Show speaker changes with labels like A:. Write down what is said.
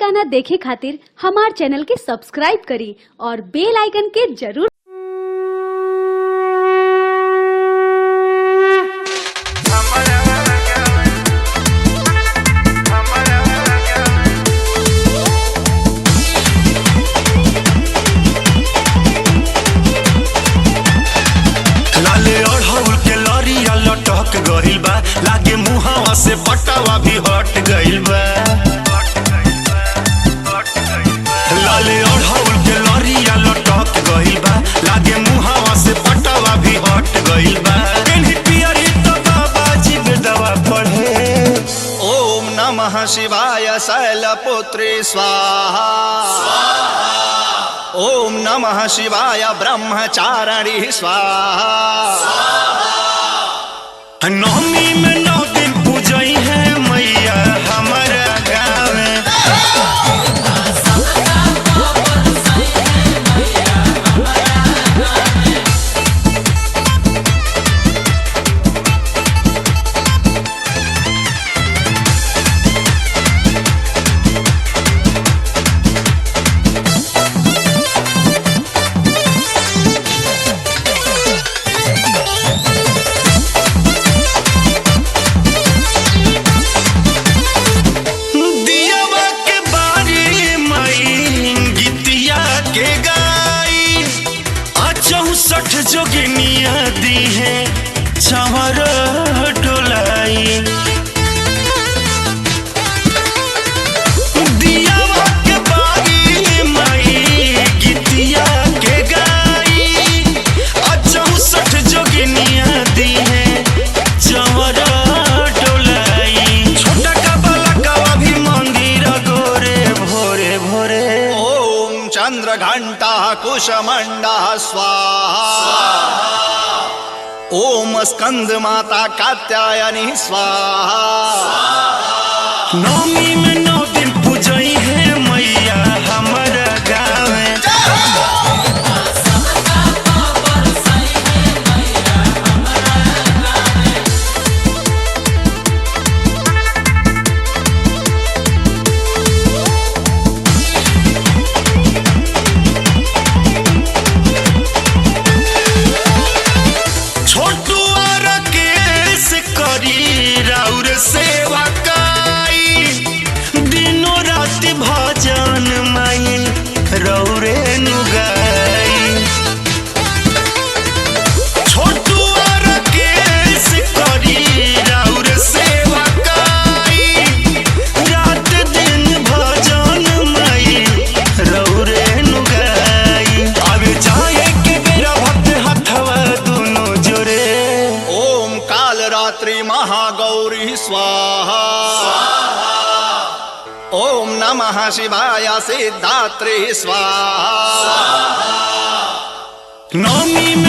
A: गाना देखे खातिर हमार चैनल के सब्सक्राइब करी और बेल आइकन के जरूर
B: लटक गइल बा, लागे मुहावा से पटावा भी हट गइल बा। लाले अढ़ौल के लरिया लटक गइल बा, लागे मुहावा से पटावा भी हट गइल बा। केन्ही पियरी तो बाबाजी बेदवा पढ़े। ओम नमः शिवाय शैलपुत्री स्वाहा, ओम नमः शिवाय ब्रह्मचारिणी स्वाहा। नवमी में 9 दिन पूजई है मैया हमारा गाँव में। जोगिनिया दी है चवर डोलाई, दियावा के बागी माई गीतिया के गाई। 64 जोगिनिया दी है चवर डोलाई। छोटा का बला का भी मंदिर गोरे भोरे भोरे। ओम चंद्र घंटा कुशमंडा स्वाहा, ओम स्कंद माता कात्यायनी स्वाहा। नवमी में 9 दिन पूजई है मैया हमारा गाँव में। राउर सेवा काई दिनों रात भजन माई रौरे नुगाई। छोटू और केस करी राउर सेवा काई, रात दिन भजन माई रौरे नुगाई। अब जाए के बेरा भक्त हथवा दोनों जोरे। ओम काल रात्रि महागौरी स्वाहा, ओम नमः शिवाय सिद्धात्री स्वाहा। नवमी में